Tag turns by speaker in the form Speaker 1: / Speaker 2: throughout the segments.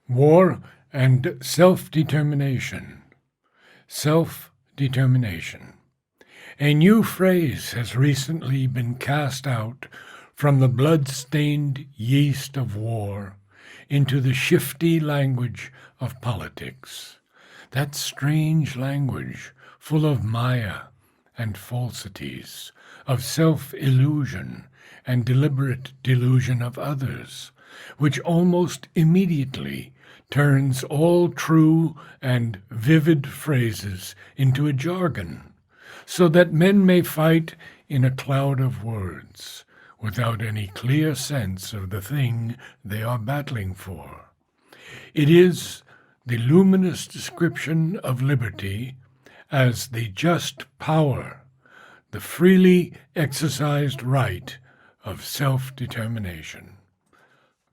Speaker 1: War and self-determination. Self-determination. A new phrase has recently been cast out from the blood-stained yeast of war into the shifty language of politics. That strange language, full of maya and falsities, of self-illusion and deliberate delusion of others, which almost immediately turns all true and vivid phrases into a jargon, so that men may fight in a cloud of words, without any clear sense of the thing they are battling for. It is the luminous description of liberty as the just power, the freely exercised right of self-determination.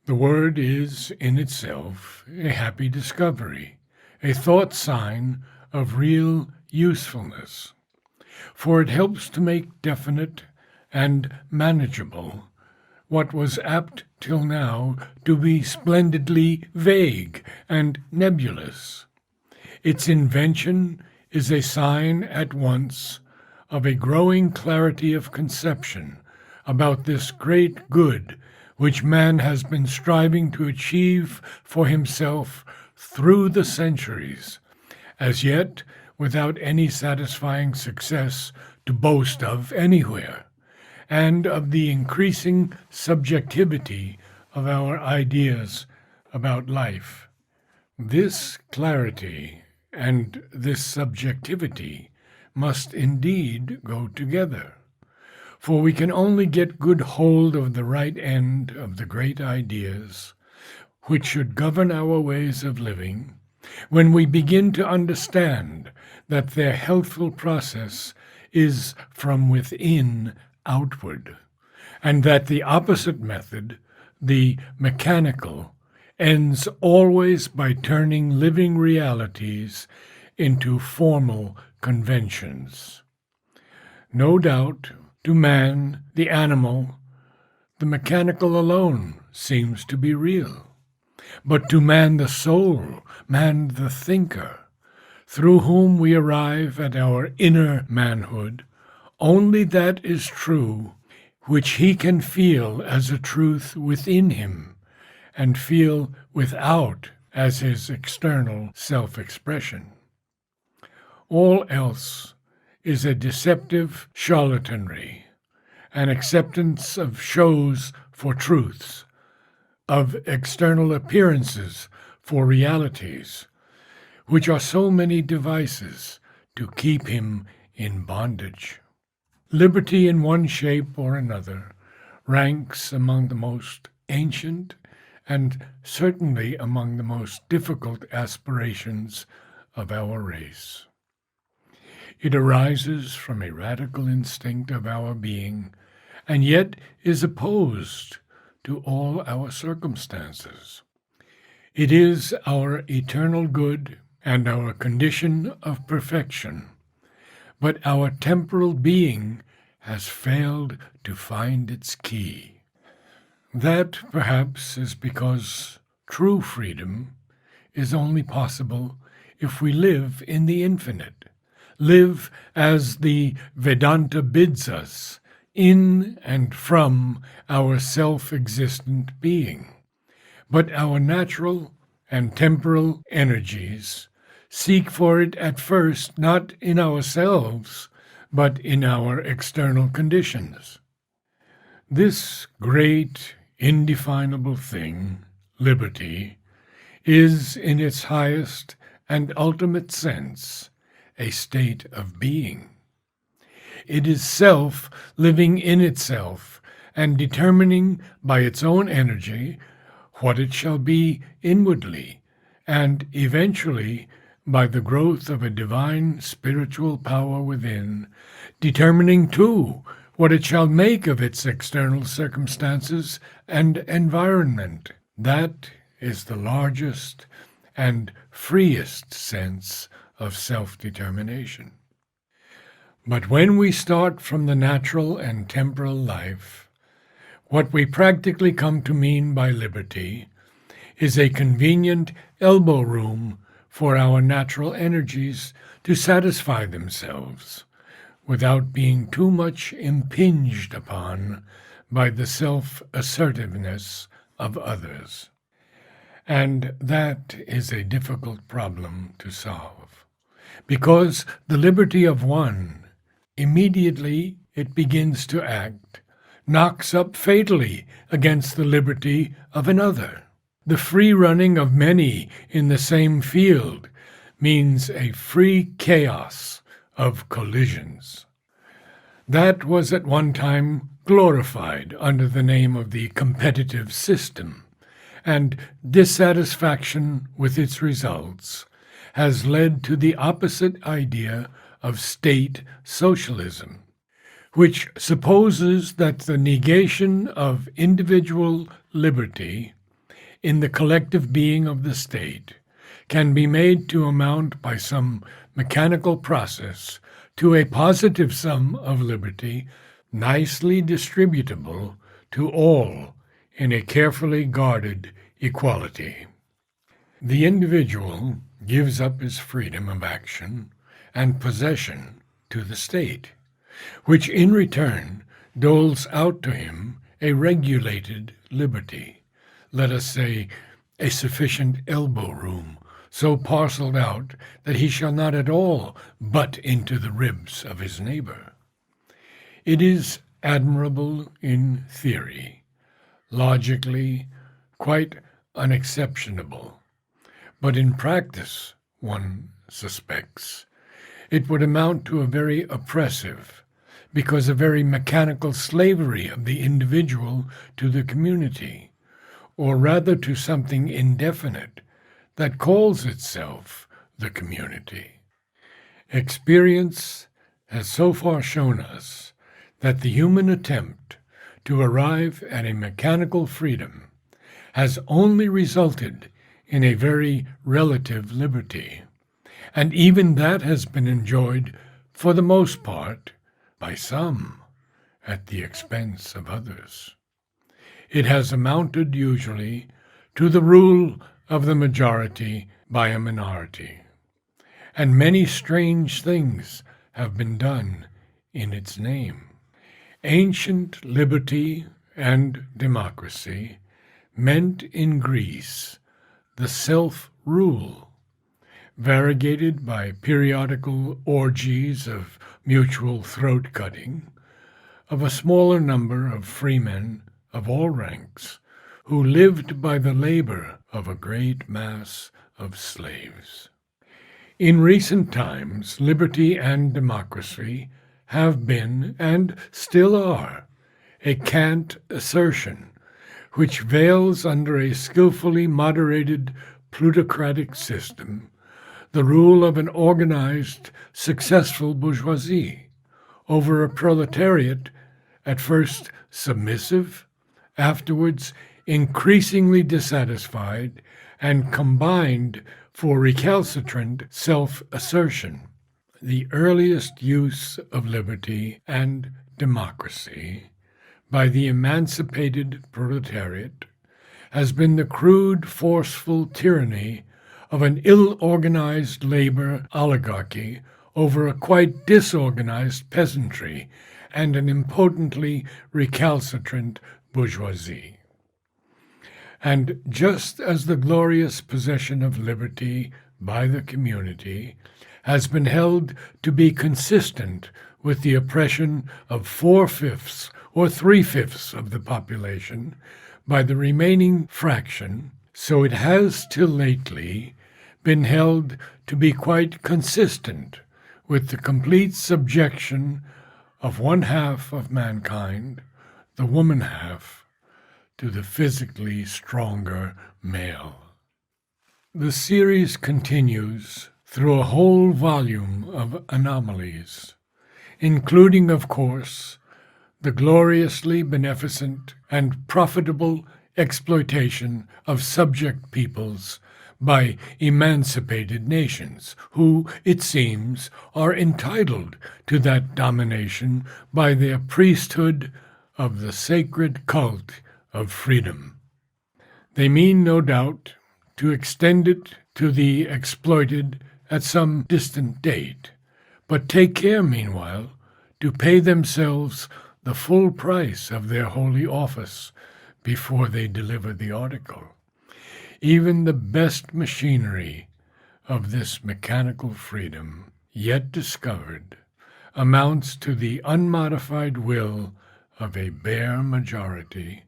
Speaker 1: The word is, in itself, a happy discovery, a thought sign of real usefulness, for it helps to make definite and manageable what was apt till now to be splendidly vague and nebulous. Its invention is a sign at once of a growing clarity of conception about this great good which man has been striving to achieve for himself through the centuries, as yet without any satisfying success to boast of anywhere, and of the increasing subjectivity of our ideas about life. This clarity and this subjectivity must indeed go together, for we can only get good hold of the right end of the great ideas, which should govern our ways of living, when we begin to understand that their healthful process is from within outward, and that the opposite method, the mechanical, ends always by turning living realities into formal conventions. No doubt, to man, the animal, the mechanical alone seems to be real. But to man the soul, man the thinker, through whom we arrive at our inner manhood, only that is true which he can feel as a truth within him, and feel without as his external self-expression. All else is a deceptive charlatanry, an acceptance of shows for truths, of external appearances for realities, which are so many devices to keep him in bondage. Liberty in one shape or another ranks among the most ancient and certainly among the most difficult aspirations of our race. It arises from a radical instinct of our being, and yet is opposed to all our circumstances. It is our eternal good and our condition of perfection, but our temporal being has failed to find its key. That, perhaps, is because true freedom is only possible if we live in the infinite, live as the Vedanta bids us, in and from our self-existent being. But our natural and temporal energies seek for it at first not in ourselves, but in our external conditions. This great, indefinable thing, liberty, is in its highest and ultimate sense a state of being. It is self living in itself and determining by its own energy what it shall be inwardly, and eventually, by the growth of a divine spiritual power within, determining too what it shall make of its external circumstances and environment. That is the largest and freest sense of self-determination. But when we start from the natural and temporal life, what we practically come to mean by liberty is a convenient elbow room for our natural energies to satisfy themselves without being too much impinged upon by the self-assertiveness of others. And that is a difficult problem to solve, because the liberty of one, immediately it begins to act, knocks up fatally against the liberty of another. The free running of many in the same field means a free chaos of collisions. That was at one time glorified under the name of the competitive system, and dissatisfaction with its results has led to the opposite idea of state socialism, which supposes that the negation of individual liberty in the collective being of the state can be made to amount by some mechanical process to a positive sum of liberty nicely distributable to all in a carefully guarded equality. The individual gives up his freedom of action and possession to the state, which in return doles out to him a regulated liberty, let us say a sufficient elbow room, so parcelled out that he shall not at all butt into the ribs of his neighbour. It is admirable in theory, logically quite unexceptionable, but in practice, one suspects, it would amount to a very oppressive, because a very mechanical slavery of the individual to the community, or rather to something indefinite that calls itself the community. Experience has so far shown us that the human attempt to arrive at a mechanical freedom has only resulted in a very relative liberty, and even that has been enjoyed, for the most part, by some, at the expense of others. It has amounted usually to the rule of the majority by a minority, and many strange things have been done in its name. Ancient liberty and democracy meant in Greece the self-rule, variegated by periodical orgies of mutual throat-cutting, of a smaller number of freemen of all ranks who lived by the labor of a great mass of slaves. In recent times, liberty and democracy have been, and still are, a cant assertion which veils under a skillfully moderated plutocratic system the rule of an organized, successful bourgeoisie over a proletariat at first submissive, afterwards increasingly dissatisfied, and combined for recalcitrant self-assertion. The earliest use of liberty and democracy by the emancipated proletariat has been the crude, forceful tyranny of an ill-organized labor oligarchy over a quite disorganized peasantry and an impotently recalcitrant bourgeoisie. And just as the glorious possession of liberty by the community has been held to be consistent with the oppression of 4/5 or 3/5 of the population by the remaining fraction, so it has till lately been held to be quite consistent with the complete subjection of 1/2 of mankind, the woman half, to the physically stronger male. The series continues through a whole volume of anomalies, including, of course, the gloriously beneficent and profitable exploitation of subject peoples by emancipated nations, who, it seems, are entitled to that domination by their priesthood of the sacred cult of freedom. They mean, no doubt, to extend it to the exploited at some distant date, but take care, meanwhile, to pay themselves the full price of their holy office before they deliver the article. Even the best machinery of this mechanical freedom, yet discovered, amounts to the unmodified will of a bare majority,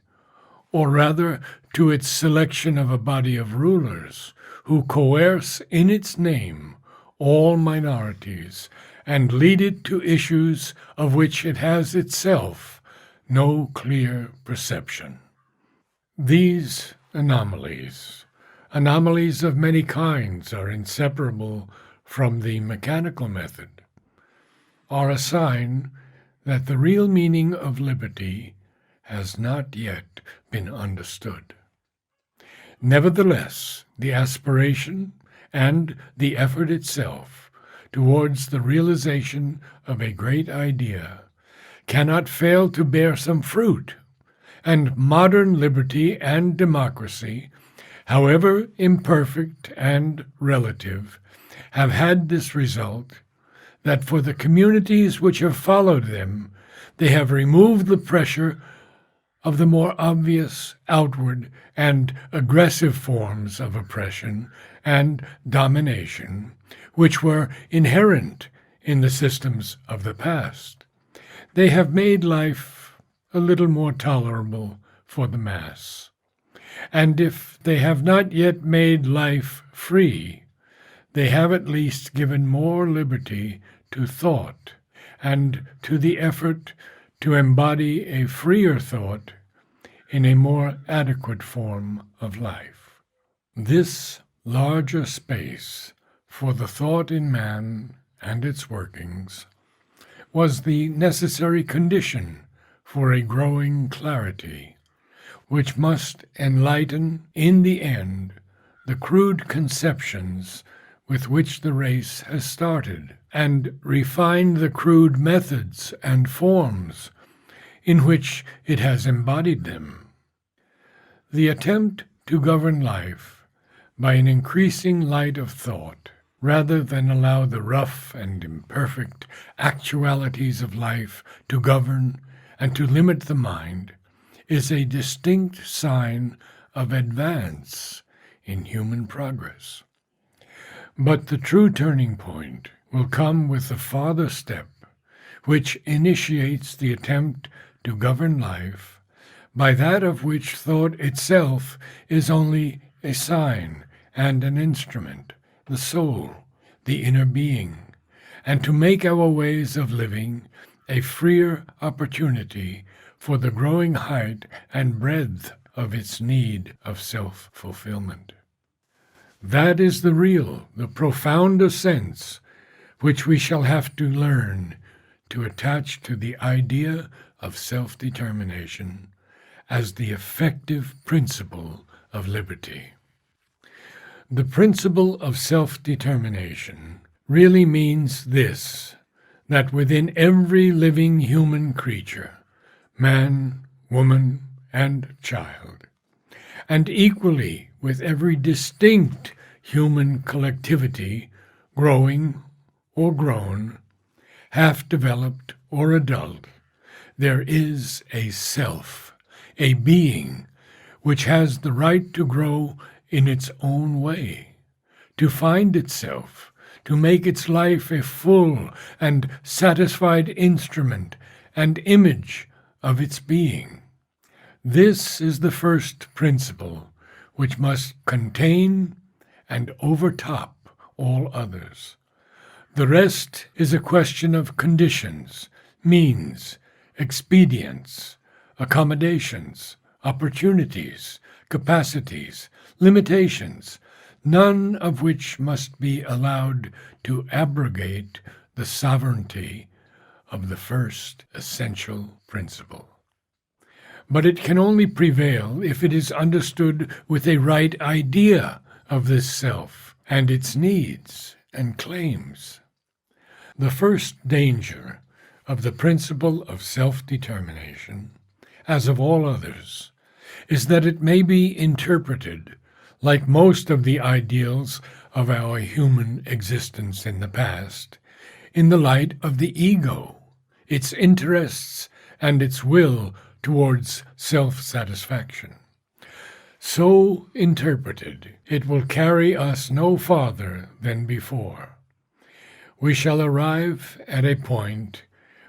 Speaker 1: or rather to its selection of a body of rulers who coerce in its name all minorities and lead it to issues of which it has itself no clear perception. These anomalies of many kinds, are inseparable from the mechanical method, are a sign that the real meaning of liberty has not yet been understood. Nevertheless, the aspiration and the effort itself towards the realization of a great idea cannot fail to bear some fruit, and modern liberty and democracy, however imperfect and relative, have had this result, that for the communities which have followed them, they have removed the pressure of the more obvious, outward, and aggressive forms of oppression and domination, which were inherent in the systems of the past. They have made life a little more tolerable for the mass. And if they have not yet made life free, they have at least given more liberty to thought and to the effort to embody a freer thought in a more adequate form of life. This larger space for the thought in man and its workings was the necessary condition for a growing clarity, which must enlighten in the end the crude conceptions with which the race has started, and refine the crude methods and forms in which it has embodied them. The attempt to govern life by an increasing light of thought, rather than allow the rough and imperfect actualities of life to govern and to limit the mind, is a distinct sign of advance in human progress. But the true turning point will come with the farther step, which initiates the attempt to govern life by that of which thought itself is only a sign and an instrument, the soul, the inner being, and to make our ways of living a freer opportunity for the growing height and breadth of its need of self-fulfillment. That is the real, the profounder sense which we shall have to learn to attach to the idea of self-determination as the effective principle of liberty. The principle of self-determination really means this, that within every living human creature, man, woman, and child, and equally with every distinct human collectivity, growing or grown, half-developed or adult, there is a self, a being, which has the right to grow in its own way, to find itself, to make its life a full and satisfied instrument and image of its being. This is the first principle which must contain and overtop all others. The rest is a question of conditions, means, expedients, accommodations, opportunities, capacities, limitations, none of which must be allowed to abrogate the sovereignty of the first essential principle. But it can only prevail if it is understood with a right idea of this self and its needs and claims. The first danger of the principle of self-determination, as of all others, is that it may be interpreted, like most of the ideals of our human existence in the past, in the light of the ego, its interests, and its will towards self-satisfaction. So interpreted, it will carry us no farther than before. We shall arrive at a point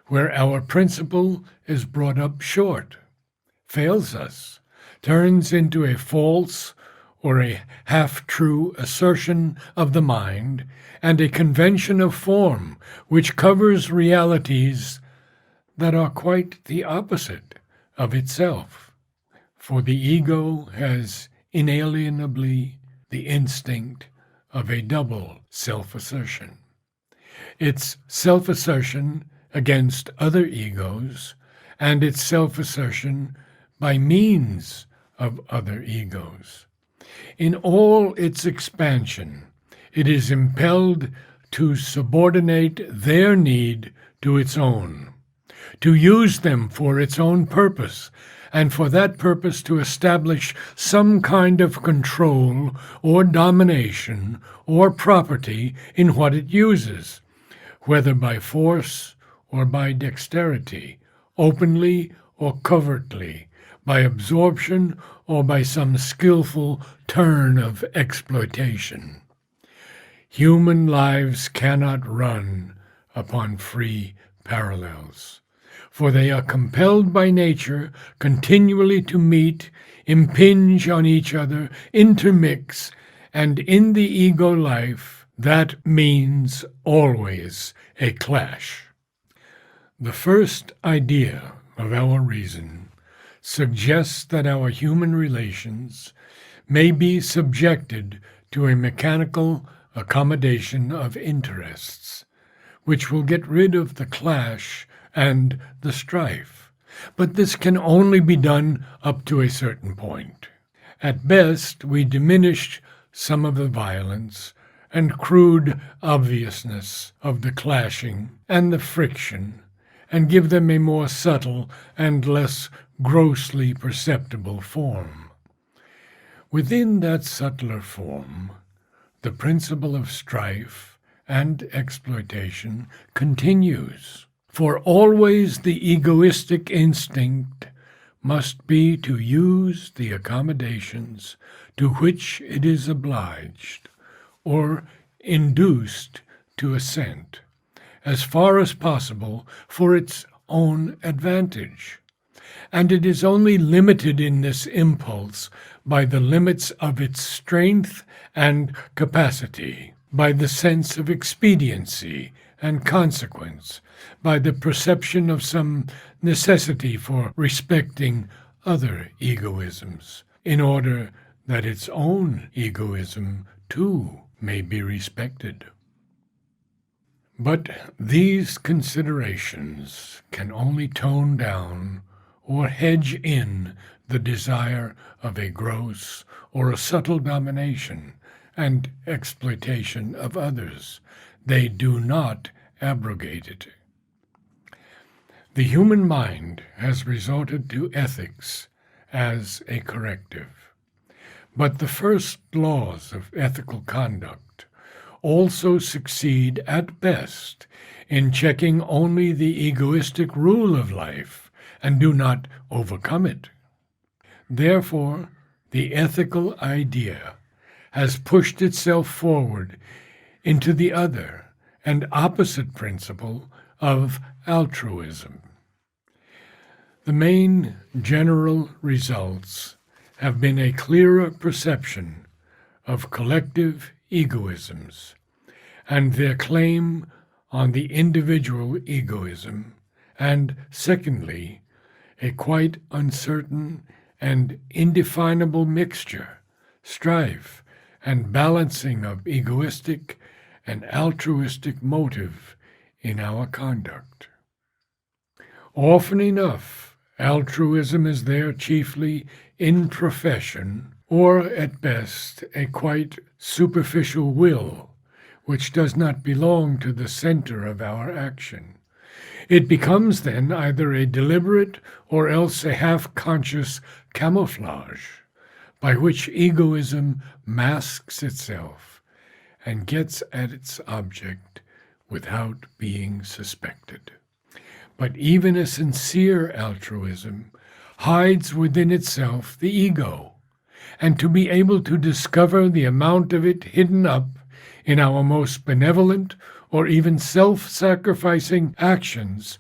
Speaker 1: where our principle is brought up short, fails us, turns into a false or a half-true assertion of the mind, and a convention of form which covers realities that are quite the opposite of itself. For the ego has inalienably the instinct of a double self-assertion. Its self-assertion against other egos, and its self-assertion by means of other egos. In all its expansion, it is impelled to subordinate their need to its own, to use them for its own purpose, and for that purpose to establish some kind of control or domination or property in what it uses, whether by force or by dexterity, openly or covertly, by absorption or by some skillful turn of exploitation. Human lives cannot run upon free parallels, for they are compelled by nature continually to meet, impinge on each other, intermix, and in the ego life, that means always a clash. The first idea of our reason suggests that our human relations may be subjected to a mechanical accommodation of interests, which will get rid of the clash and the strife. But this can only be done up to a certain point. At best, we diminish some of the violence and crude obviousness of the clashing and the friction, and give them a more subtle and less grossly perceptible form. Within that subtler form, the principle of strife and exploitation continues, for always the egoistic instinct must be to use the accommodations to which it is obliged, or induced to assent, as far as possible for its own advantage. And it is only limited in this impulse by the limits of its strength and capacity, by the sense of expediency and consequence, by the perception of some necessity for respecting other egoisms, in order that its own egoism, too, may be respected. But these considerations can only tone down or hedge in the desire of a gross or a subtle domination and exploitation of others. They do not abrogate it. The human mind has resorted to ethics as a corrective. But the first laws of ethical conduct also succeed at best in checking only the egoistic rule of life and do not overcome it. Therefore, the ethical idea has pushed itself forward into the other and opposite principle of altruism. The main general results have been a clearer perception of collective egoisms and their claim on the individual egoism, and secondly, a quite uncertain and indefinable mixture, strife, and balancing of egoistic and altruistic motive in our conduct. Often enough, altruism is there chiefly in profession, or at best a quite superficial will, which does not belong to the center of our action. It becomes then either a deliberate or else a half-conscious camouflage by which egoism masks itself and gets at its object without being suspected. But even a sincere altruism hides within itself the ego, and to be able to discover the amount of it hidden up in our most benevolent or even self-sacrificing actions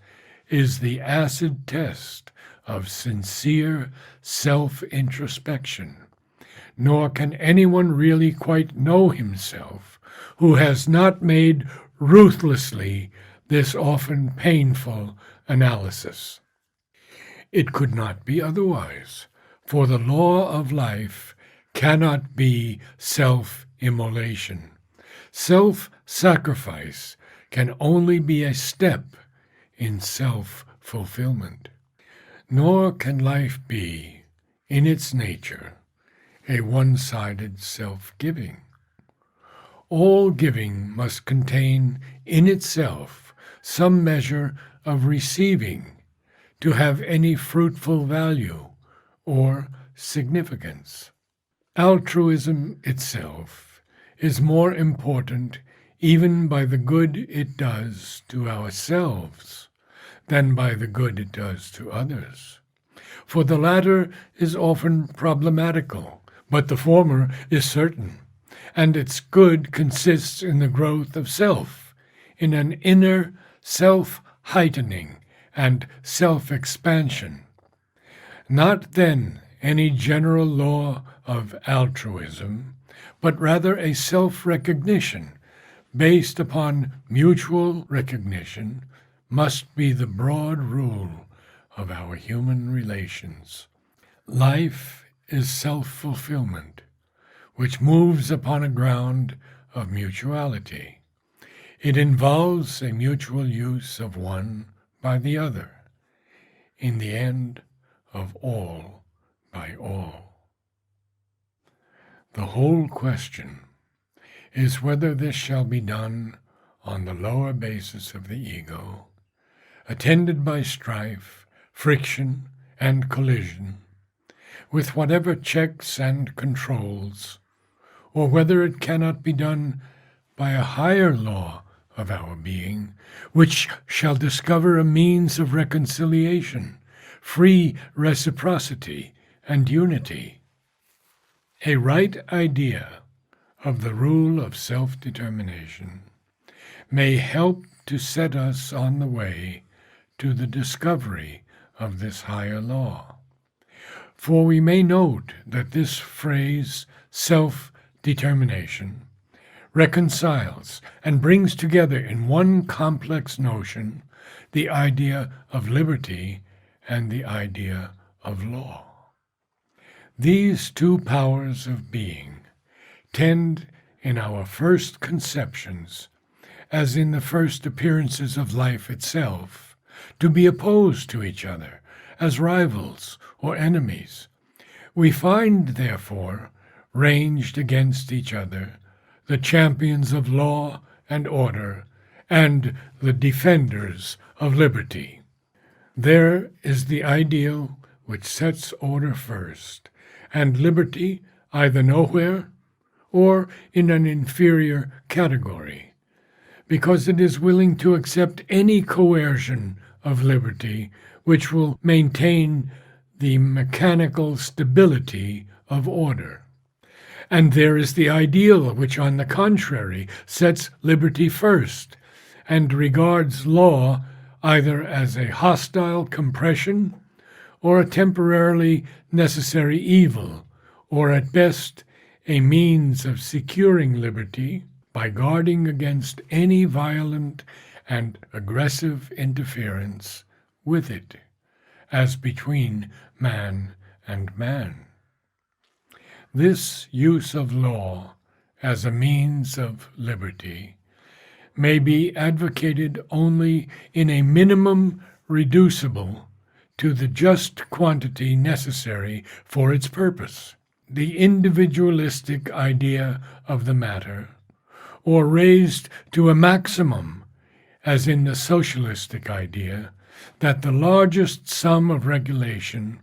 Speaker 1: is the acid test of sincere self-introspection. Nor can anyone really quite know himself who has not made ruthlessly this often painful analysis. It could not be otherwise, for the law of life cannot be self-immolation. Self-sacrifice can only be a step in self-fulfillment. Nor can life be, in its nature, a one-sided self-giving. All giving must contain in itself some measure of receiving to have any fruitful value or significance. Altruism itself is more important even by the good it does to ourselves than by the good it does to others. For the latter is often problematical, but the former is certain, and its good consists in the growth of self, in an inner self-heightening and self-expansion. Not then any general law of altruism, but rather a self-recognition based upon mutual recognition must be the broad rule of our human relations. Life is self-fulfillment, which moves upon a ground of mutuality. It involves a mutual use of one by the other, in the end of all by all. The whole question is whether this shall be done on the lower basis of the ego, attended by strife, friction, and collision, with whatever checks and controls, or whether it cannot be done by a higher law of our being, which shall discover a means of reconciliation, free reciprocity, and unity. A right idea of the rule of self-determination may help to set us on the way to the discovery of this higher law. For we may note that this phrase, self-determination, reconciles and brings together in one complex notion the idea of liberty and the idea of law. These two powers of being tend in our first conceptions, as in the first appearances of life itself, to be opposed to each other as rivals or enemies. We find, therefore, ranged against each other the champions of law and order and the defenders of liberty. There is the ideal which sets order first, and liberty either nowhere or in an inferior category, because it is willing to accept any coercion of liberty which will maintain the mechanical stability of order. And there is the ideal which, on the contrary, sets liberty first and regards law either as a hostile compression or a temporarily necessary evil, or at best a means of securing liberty by guarding against any violent and aggressive interference with it, as between man and man. This use of law as a means of liberty may be advocated only in a minimum reducible to the just quantity necessary for its purpose, the individualistic idea of the matter, or raised to a maximum, as in the socialistic idea, that the largest sum of regulation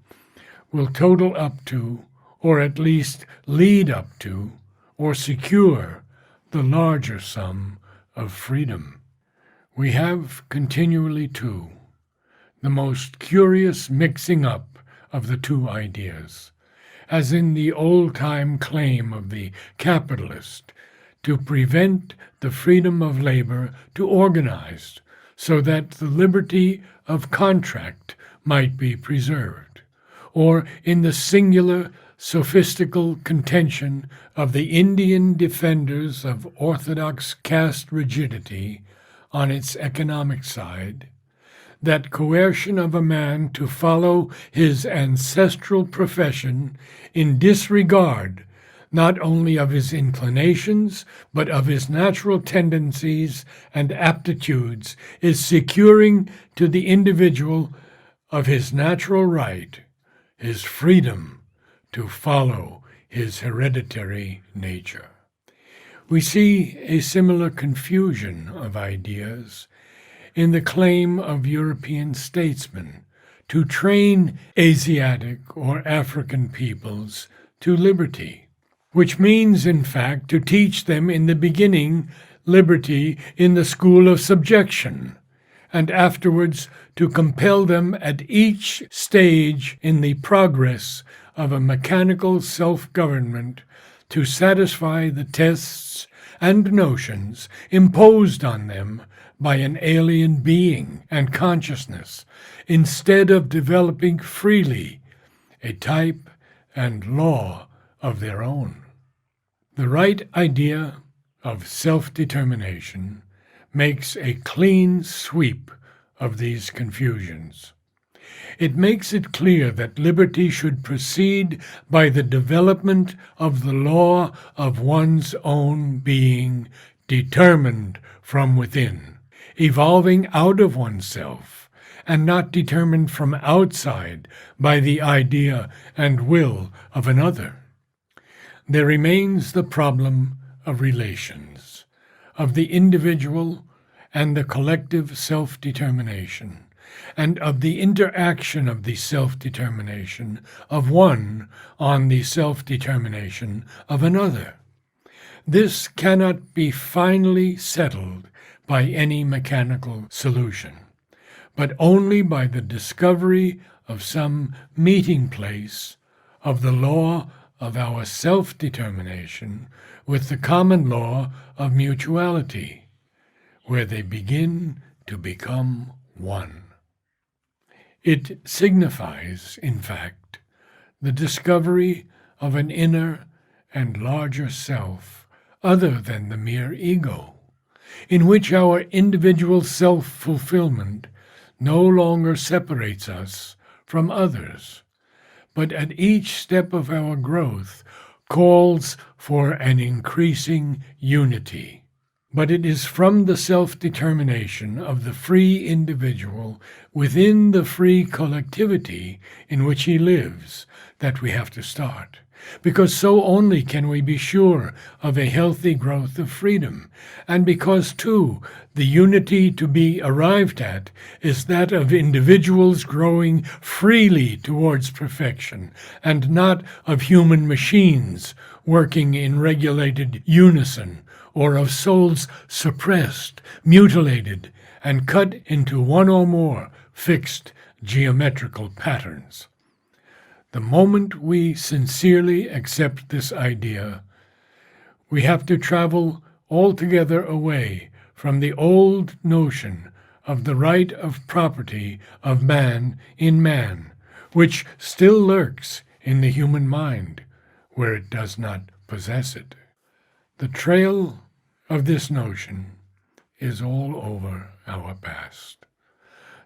Speaker 1: will total up to, or at least lead up to, or secure the larger sum of freedom. We have continually, too, the most curious mixing up of the two ideas, as in the old-time claim of the capitalist to prevent the freedom of labor to organize so that the liberty of contract might be preserved, or in the singular sophistical contention of the Indian defenders of orthodox caste rigidity on its economic side, that coercion of a man to follow his ancestral profession in disregard not only of his inclinations, but of his natural tendencies and aptitudes, is securing to the individual of his natural right, his freedom to follow his hereditary nature. We see a similar confusion of ideas in the claim of European statesmen to train Asiatic or African peoples to liberty, which means, in fact, to teach them in the beginning liberty in the school of subjection, and afterwards to compel them at each stage in the progress of a mechanical self-government to satisfy the tests and notions imposed on them by an alien being and consciousness, instead of developing freely a type and law of their own. The right idea of self-determination makes a clean sweep of these confusions. It makes it clear that liberty should proceed by the development of the law of one's own being, determined from within, evolving out of oneself, and not determined from outside by the idea and will of another. There remains the problem of relations, of the individual and the collective self-determination, and of the interaction of the self-determination of one on the self-determination of another. This cannot be finally settled by any mechanical solution, but only by the discovery of some meeting place of the law of our self-determination with the common law of mutuality, where they begin to become one. It signifies, in fact, the discovery of an inner and larger self other than the mere ego, in which our individual self-fulfillment no longer separates us from others, but at each step of our growth calls for an increasing unity. But it is from the self-determination of the free individual within the free collectivity in which he lives that we have to start, because so only can we be sure of a healthy growth of freedom, and because, too, the unity to be arrived at is that of individuals growing freely towards perfection, and not of human machines working in regulated unison, or of souls suppressed, mutilated, and cut into one or more fixed geometrical patterns. The moment we sincerely accept this idea, we have to travel altogether away from the old notion of the right of property of man in man, which still lurks in the human mind, where it does not possess it. The trail of this notion is all over our past.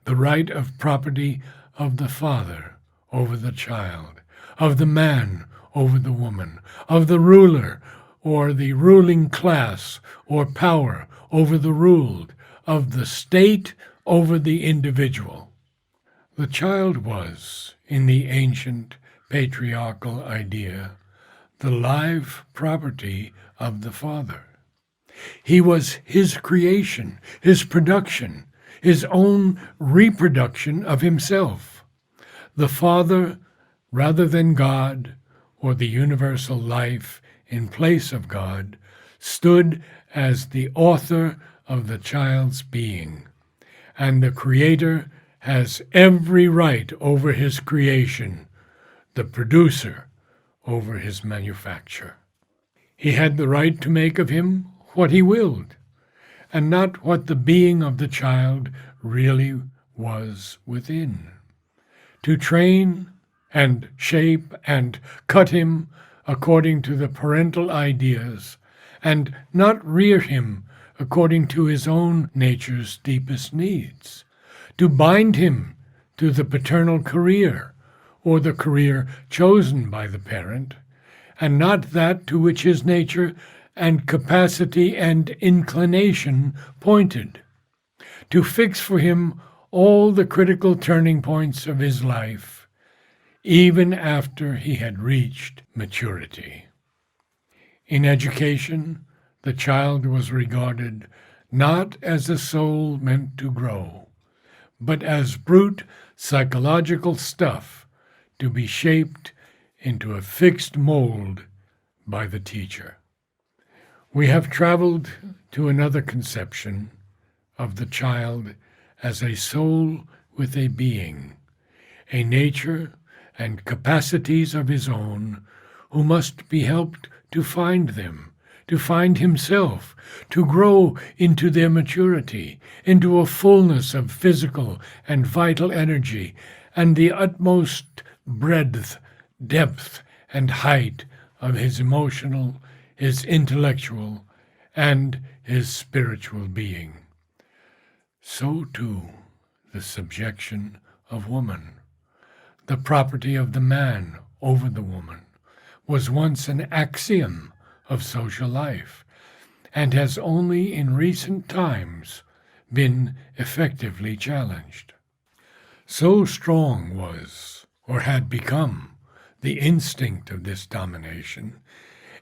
Speaker 1: The right of property of the father over the child, of the man over the woman, of the ruler or the ruling class or power over the ruled, of the state over the individual. The child was, in the ancient patriarchal idea, the live property of the father. He was his creation, his production, his own reproduction of himself. The father rather than God or the universal life in place of God, stood as the author of the child's being, and the Creator has every right over his creation, the producer over his manufacture. He had the right to make of him what he willed, and not what the being of the child really was within. To train and shape and cut him according to the parental ideas, and not rear him according to his own nature's deepest needs. To bind him to the paternal career, or the career chosen by the parent, and not that to which his nature and capacity and inclination pointed. To fix for him all the critical turning points of his life, even after he had reached maturity. In education, the child was regarded not as a soul meant to grow, but as brute psychological stuff to be shaped into a fixed mold by the teacher. We have traveled to another conception of the child as a soul with a being, a nature and capacities of his own, who must be helped to find them, to find himself, to grow into their maturity, into a fullness of physical and vital energy, and the utmost breadth, depth, and height of his emotional, his intellectual, and his spiritual being. So, too, the subjection of woman, the property of the man over the woman, was once an axiom of social life, and has only in recent times been effectively challenged. So strong was, or had become, the instinct of this domination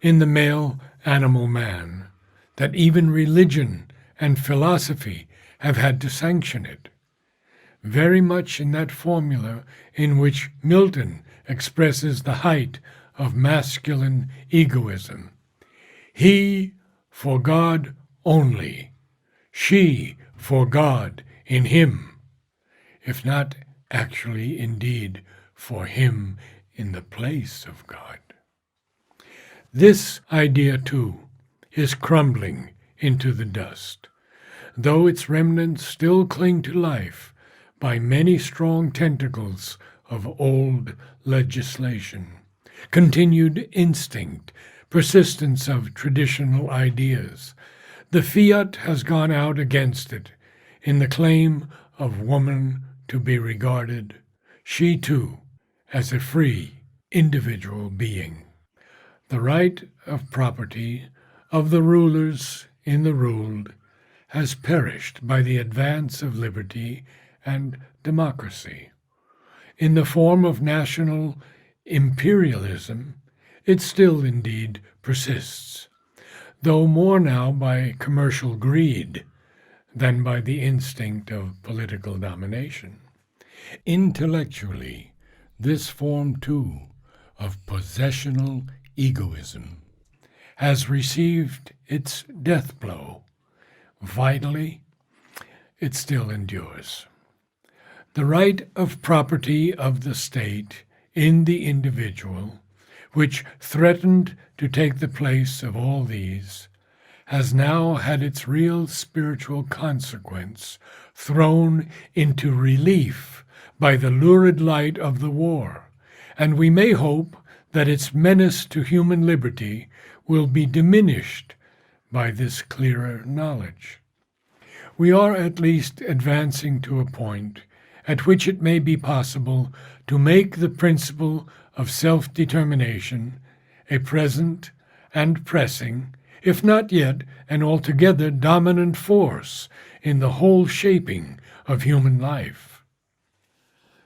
Speaker 1: in the male animal man, that even religion and philosophy have had to sanction it. Very much in that formula in which Milton expresses the height of masculine egoism. He for God only, she for God in him, if not actually indeed for him in the place of God. This idea, too, is crumbling into the dust, though its remnants still cling to life by many strong tentacles of old legislation, continued instinct, persistence of traditional ideas. The fiat has gone out against it in the claim of woman to be regarded, she too, as a free individual being. The right of property of the rulers in the ruled has perished by the advance of liberty and democracy. In the form of national imperialism, it still indeed persists, though more now by commercial greed than by the instinct of political domination. Intellectually, this form too of possessional egoism has received its death blow. Vitally, it still endures. The right of property of the state in the individual, which threatened to take the place of all these, has now had its real spiritual consequence thrown into relief by the lurid light of the war, and we may hope that its menace to human liberty will be diminished by this clearer knowledge. We are at least advancing to a point at which it may be possible to make the principle of self-determination a present and pressing, if not yet an altogether dominant force in the whole shaping of human life.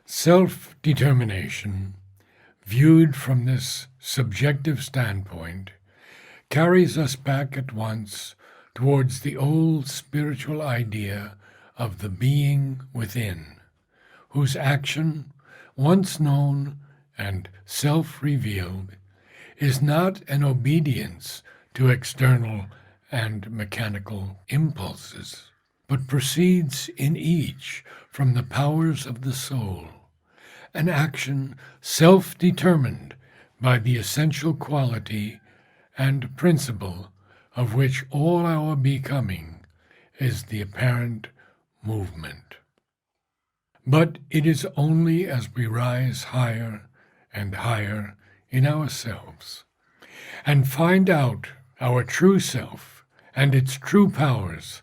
Speaker 1: Self-determination, viewed from this subjective standpoint, carries us back at once towards the old spiritual idea of the being within, whose action, once known and self-revealed is not an obedience to external and mechanical impulses, but proceeds in each from the powers of the soul, an action self-determined by the essential quality and principle of which all our becoming is the apparent movement. But it is only as we rise higher and higher in ourselves and find out our true self and its true powers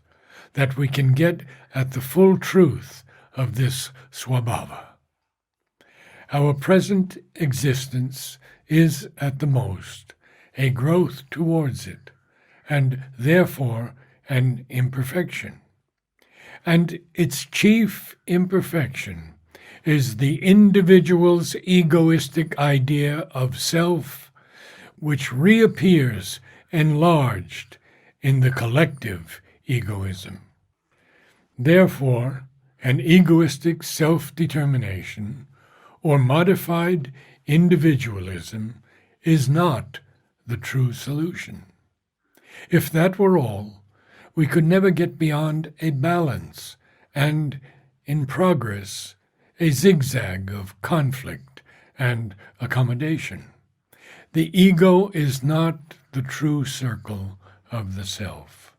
Speaker 1: that we can get at the full truth of this swabhava. Our present existence is at the most a growth towards it, and therefore an imperfection. And its chief imperfection is the individual's egoistic idea of self, which reappears enlarged in the collective egoism. Therefore, an egoistic self-determination or modified individualism is not the true solution. If that were all, we could never get beyond a balance and, in progress, a zigzag of conflict and accommodation. The ego is not the true circle of the self.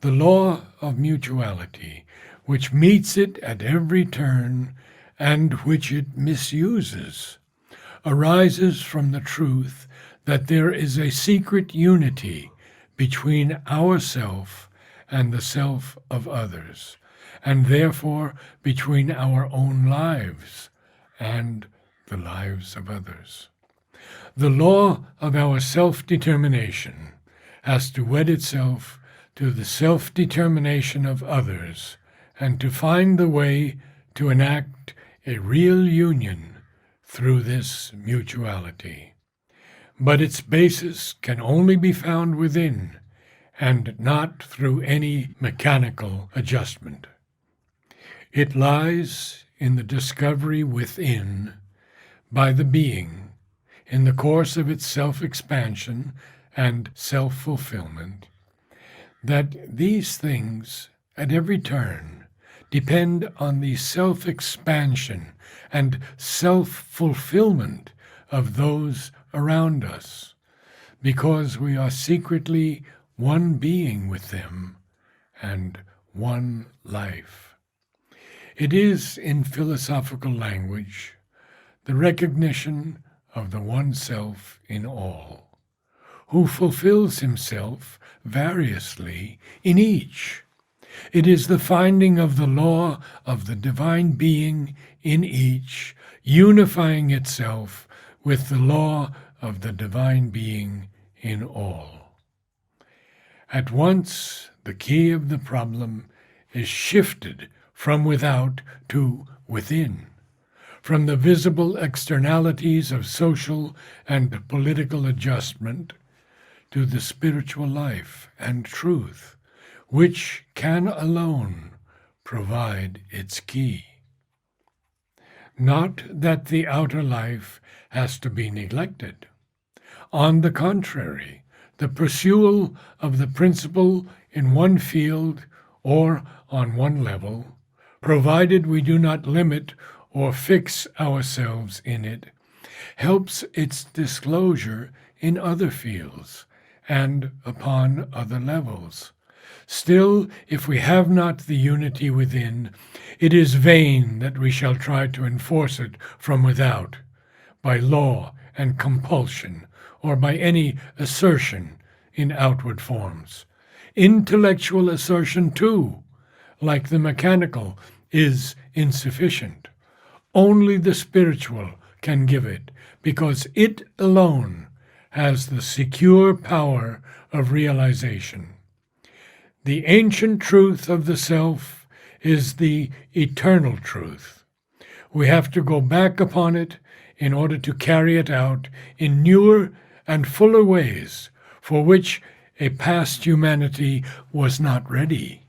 Speaker 1: The law of mutuality, which meets it at every turn and which it misuses, arises from the truth that there is a secret unity between ourself and the self of others, and therefore between our own lives and the lives of others. The law of our self-determination has to wed itself to the self-determination of others and to find the way to enact a real union through this mutuality. But its basis can only be found within, and not through any mechanical adjustment. It lies in the discovery within, by the being, in the course of its self-expansion and self-fulfillment, that these things, at every turn, depend on the self-expansion and self-fulfillment of those around us, because we are secretly one being with them and one life. It is, in philosophical language, the recognition of the one self in all, who fulfills himself variously in each. It is the finding of the law of the divine being in each, unifying itself with the law of the divine being in all. At once, the key of the problem is shifted from without to within, from the visible externalities of social and political adjustment to the spiritual life and truth, which can alone provide its key. Not that the outer life has to be neglected. On the contrary, the pursuit of the principle in one field or on one level, provided we do not limit or fix ourselves in it, helps its disclosure in other fields and upon other levels. Still, if we have not the unity within, it is vain that we shall try to enforce it from without, by law and compulsion, or by any assertion in outward forms. Intellectual assertion, too, like the mechanical, is insufficient. Only the spiritual can give it, because it alone has the secure power of realization. The ancient truth of the self is the eternal truth. We have to go back upon it in order to carry it out in newer and fuller ways for which a past humanity was not ready.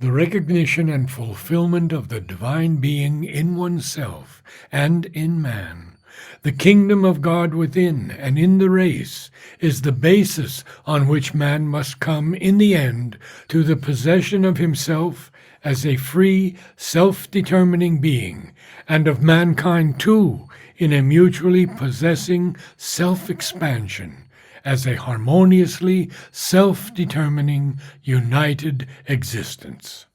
Speaker 1: The recognition and fulfillment of the divine being in oneself and in man The kingdom of God within and in the race is the basis on which man must come in the end to the possession of himself as a free, self-determining being, and of mankind too in a mutually possessing self-expansion as a harmoniously self-determining, united existence.